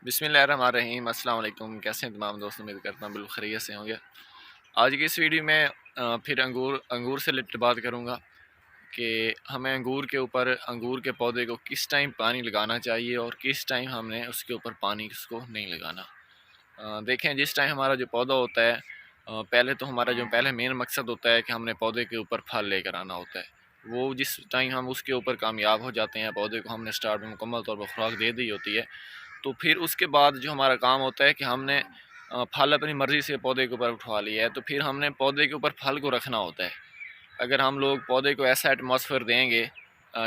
बिस्मिल्लाहिर्रहमानिर्रहीम। अस्सलाम वालेकुम। कैसे हैं तमाम दोस्त? उम्मीद करता हूँ बिल्कुल खैरियत से होंगे। आज की इस वीडियो में फिर अंगूर से रिलेटेड बात करूँगा कि हमें अंगूर के ऊपर अंगूर के पौधे को किस टाइम पानी लगाना चाहिए और किस टाइम हमने उसके ऊपर पानी उसको नहीं लगाना। देखें, जिस टाइम हमारा जो पौधा होता है, पहले तो हमारा जो पहले मेन मकसद होता है कि हमने पौधे के ऊपर फल लेकर आना होता है। वो जिस टाइम हम उसके ऊपर कामयाब हो जाते हैं, पौधे को हमने स्टार्ट में मुकम्मल तौर पर खुराक दे दी होती है, तो फिर उसके बाद जो हमारा काम होता है कि हमने फल अपनी मर्ज़ी से पौधे के ऊपर उठवा लिया है, तो फिर हमने पौधे के ऊपर फल को रखना होता है। अगर हम लोग पौधे को ऐसा एटमॉस्फेयर देंगे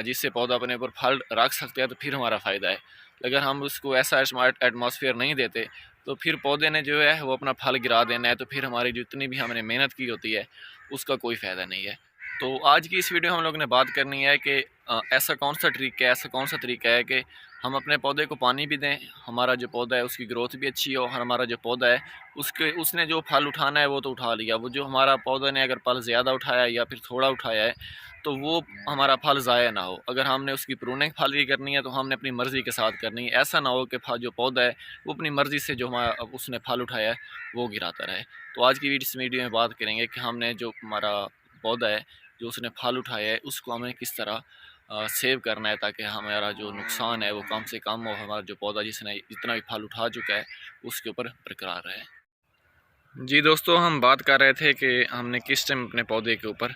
जिससे पौधा अपने ऊपर फल रख सकते हैं, तो फिर हमारा फ़ायदा है। अगर हम उसको ऐसा स्मार्ट एटमॉस्फेयर नहीं देते, तो फिर पौधे ने जो है वो अपना फल गिरा देना है, तो फिर हमारी जितनी भी हमने मेहनत की होती है उसका कोई फ़ायदा नहीं है। तो आज की इस वीडियो में हम लोग ने बात करनी है कि ऐसा कौन सा ट्रिक है, ऐसा कौन सा तरीका है कि हम अपने पौधे को पानी भी दें, हमारा जो पौधा है उसकी ग्रोथ भी अच्छी हो, और हमारा जो पौधा है उसने जो फल उठाना है वो तो उठा लिया, वो जो हमारा पौधा ने अगर फल ज़्यादा उठाया है या फिर थोड़ा उठाया है, तो वो हमारा फल ज़ाया ना हो। अगर हमने उसकी प्रूनिंग फल की करनी है, तो हमने अपनी मर्ज़ी के साथ करनी है। ऐसा ना हो कि जो पौधा है वो अपनी मर्ज़ी से जो हमारा उसने फल उठाया है वो गिराता रहे। तो आज की इस वीडियो में बात करेंगे कि हमने जो हमारा पौधा है, जो उसने फल उठाया है, उसको हमें किस तरह सेव करना है, ताकि हमारा जो नुकसान है वो कम से कम हो, हमारा जो पौधा जिसने जितना भी फल उठा चुका है उसके ऊपर बरकरार रहे। जी दोस्तों, हम बात कर रहे थे कि हमने किस टाइम अपने पौधे के ऊपर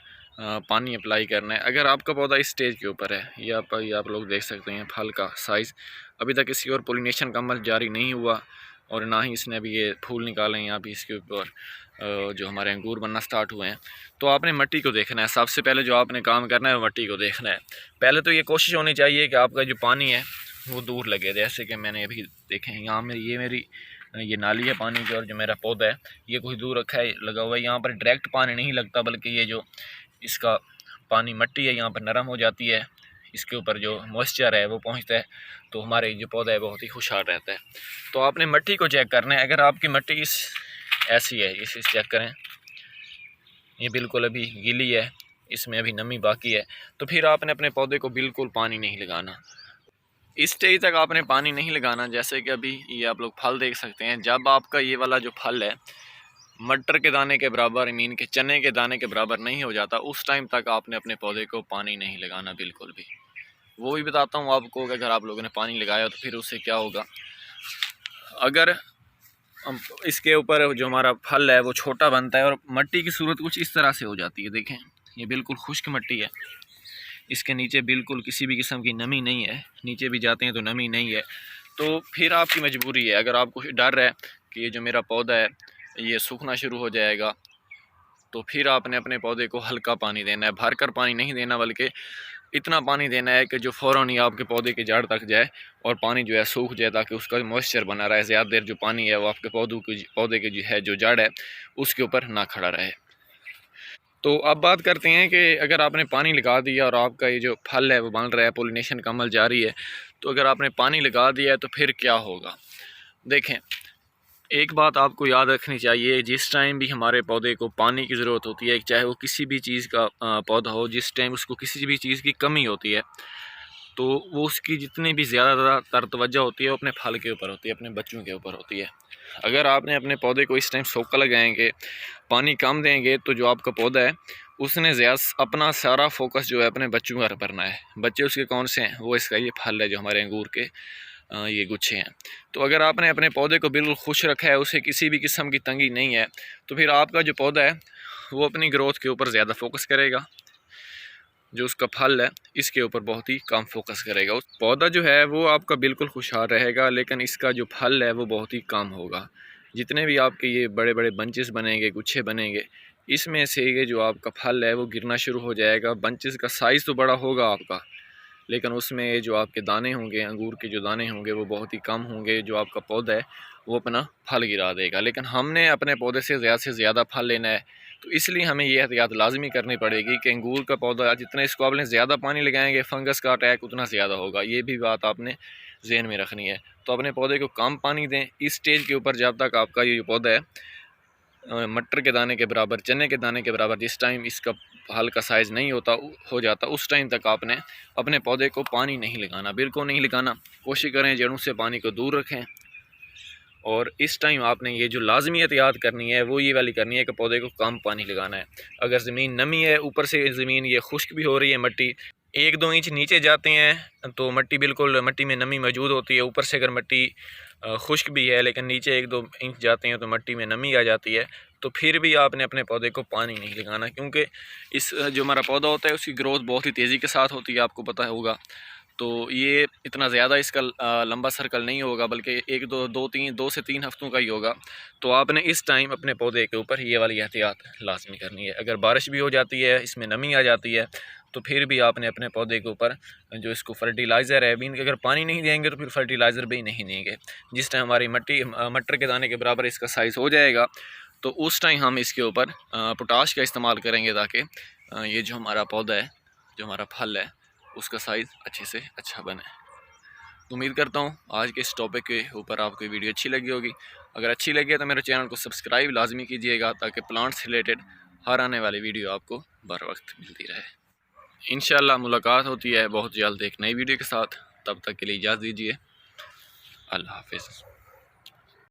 पानी अप्लाई करना है। अगर आपका पौधा इस स्टेज के ऊपर है, ये आप लोग देख सकते हैं फल का साइज़, अभी तक इसकी और पोलिनेशन का अमल जारी नहीं हुआ और ना ही इसने अभी ये फूल निकाले हैं, अभी इसके ऊपर जो हमारे अंगूर बनना स्टार्ट हुए हैं। तो आपने मिट्टी को देखना है। सबसे पहले जो आपने काम करना है वो मिट्टी को देखना है। पहले तो ये कोशिश होनी चाहिए कि आपका जो पानी है वो दूर लगे। जैसे कि मैंने अभी देखें, यहाँ मेरी ये नाली है पानी की, और जो मेरा पौधा है ये कुछ दूर रखा है, लगा हुआ है। यहाँ पर डायरेक्ट पानी नहीं लगता, बल्कि ये जो इसका पानी मिट्टी है यहाँ पर नरम हो जाती है, इसके ऊपर जो मॉइस्चर है वो पहुँचता है, तो हमारे जो पौधा है बहुत ही खुशहाल रहता है। तो आपने मिट्टी को चेक करना है। अगर आपकी मिट्टी ऐसी है, इसे चेक करें, ये बिल्कुल अभी गीली है, इसमें अभी नमी बाकी है, तो फिर आपने अपने पौधे को बिल्कुल पानी नहीं लगाना। इस स्टेज तक आपने पानी नहीं लगाना। जैसे कि अभी ये आप लोग फल देख सकते हैं, जब आपका ये वाला जो फल है मटर के दाने के बराबर, मीन के चने के दाने के बराबर नहीं हो जाता, उस टाइम तक आपने अपने पौधे को पानी नहीं लगाना बिल्कुल भी। वो भी बताता हूँ आपको कि अगर आप लोगों ने पानी लगाया तो फिर उससे क्या होगा। अगर इसके ऊपर जो हमारा फल है वो छोटा बनता है और मिट्टी की सूरत कुछ इस तरह से हो जाती है। देखें, ये बिल्कुल खुश्क मिट्टी है, इसके नीचे बिल्कुल किसी भी किस्म की नमी नहीं है, नीचे भी जाते हैं तो नमी नहीं है। तो फिर आपकी मजबूरी है, अगर आपको डर है कि ये जो मेरा पौधा है ये सूखना शुरू हो जाएगा, तो फिर आपने अपने पौधे को हल्का पानी देना है। भर कर पानी नहीं देना, बल्कि इतना पानी देना है कि जो फ़ौरन ही आपके पौधे की जड़ तक जाए और पानी जो है सूख जाए, ताकि उसका मॉइस्चर बना रहे। ज़्यादा देर जो पानी है वो आपके पौधे की जो है जो जड़ है उसके ऊपर ना खड़ा रहे। तो अब बात करते हैं कि अगर आपने पानी लगा दिया और आपका ये जो फल है वो बन रहा है, पोलिनेशन का अमल जारी है, तो अगर आपने पानी लगा दिया है तो फिर क्या होगा। देखें, एक बात आपको याद रखनी चाहिए, जिस टाइम भी हमारे पौधे को पानी की ज़रूरत होती है, चाहे वो किसी भी चीज़ का पौधा हो, जिस टाइम उसको किसी भी चीज़ की कमी होती है, तो वो उसकी जितनी भी ज़्यादातर तवज्जो होती है वो अपने फल के ऊपर होती है, अपने बच्चों के ऊपर होती है। अगर आपने अपने पौधे को इस टाइम सोखा लगाएंगे, पानी कम देंगे, तो जो आपका पौधा है उसने अपना सारा फोकस जो है अपने बच्चों पर करना है। बच्चे उसके कौन से हैं? वो इसका ये फल है, जो हमारे अंगूर के ये गुच्छे हैं। तो अगर आपने अपने पौधे को बिल्कुल खुश रखा है, उसे किसी भी किस्म की तंगी नहीं है, तो फिर आपका जो पौधा है वो अपनी ग्रोथ के ऊपर ज़्यादा फोकस करेगा, जो उसका फल है इसके ऊपर बहुत ही कम फोकस करेगा। उस पौधा जो है वो आपका बिल्कुल खुशहाल रहेगा, लेकिन इसका जो फल है वो बहुत ही कम होगा। जितने भी आपके ये बड़े बड़े बंचेस बनेंगे, गुच्छे बनेंगे, इसमें से ये जो आपका फल है वो गिरना शुरू हो जाएगा। बंचेस का साइज़ तो बड़ा होगा आपका, लेकिन उसमें ये जो आपके दाने होंगे, अंगूर के जो दाने होंगे वो बहुत ही कम होंगे। जो आपका पौधा है वो अपना फल गिरा देगा। लेकिन हमने अपने पौधे से ज़्यादा फल लेना है, तो इसलिए हमें ये एहतियात लाजमी करनी पड़ेगी कि अंगूर का पौधा जितना इसको आपने ज़्यादा पानी लगाएंगे, फंगस का अटैक उतना ज़्यादा होगा। ये भी बात आपने जहन में रखनी है। तो अपने पौधे को कम पानी दें। इस स्टेज के ऊपर जब तक आपका ये पौधा है मटर के दाने के बराबर, चने के दाने के बराबर, जिस टाइम इसका फल का साइज़ नहीं हो जाता, उस टाइम तक आपने अपने पौधे को पानी नहीं लगाना, बिल्कुल नहीं लगाना। कोशिश करें जड़ों से पानी को दूर रखें, और इस टाइम आपने ये जो लाजमी एहतियात करनी है वो ये वाली करनी है कि पौधे को कम पानी लगाना है। अगर ज़मीन नमी है, ऊपर से ज़मीन ये खुश्क भी हो रही है, मिट्टी 1-2 इंच नीचे जाते हैं तो मट्टी में नमी मौजूद होती है। ऊपर से अगर मिट्टी खुश्क भी है लेकिन नीचे 1-2 इंच जाते हैं तो मिट्टी में नमी आ जाती है। तो फिर भी आपने अपने पौधे को पानी नहीं लगाना, क्योंकि इस जो हमारा पौधा होता है उसकी ग्रोथ बहुत ही तेज़ी के साथ होती है, आपको पता होगा। तो ये इतना ज़्यादा इसका लंबा सर्कल नहीं होगा, बल्कि 2 से 3 हफ्तों का ही होगा। तो आपने इस टाइम अपने पौधे के ऊपर ये वाली एहतियात लाजमी करनी है। अगर बारिश भी हो जाती है, इसमें नमी आ जाती है, तो फिर भी आपने अपने पौधे के ऊपर जो इसको फर्टिलाइज़र है, बीन अगर पानी नहीं देंगे तो फिर फर्टिलाइज़र भी नहीं देंगे। जिस टाइम हमारी मटर के दाने के बराबर इसका साइज़ हो जाएगा तो उस टाइम हम इसके ऊपर पोटाश का इस्तेमाल करेंगे, ताकि ये जो हमारा पौधा है, जो हमारा फल है, उसका साइज़ अच्छे से अच्छा बने। उम्मीद करता हूँ आज के इस टॉपिक के ऊपर आपको वीडियो अच्छी लगी होगी। अगर अच्छी लगी है तो मेरे चैनल को सब्सक्राइब लाजमी कीजिएगा, ताकि प्लांट्स रिलेटेड हर आने वाली वीडियो आपको बर वक्त मिलती रहे। इंशाल्लाह मुलाकात होती है बहुत जल्द एक नई वीडियो के साथ। तब तक के लिए इजाज़त दीजिए। अल्लाह हाफिज़।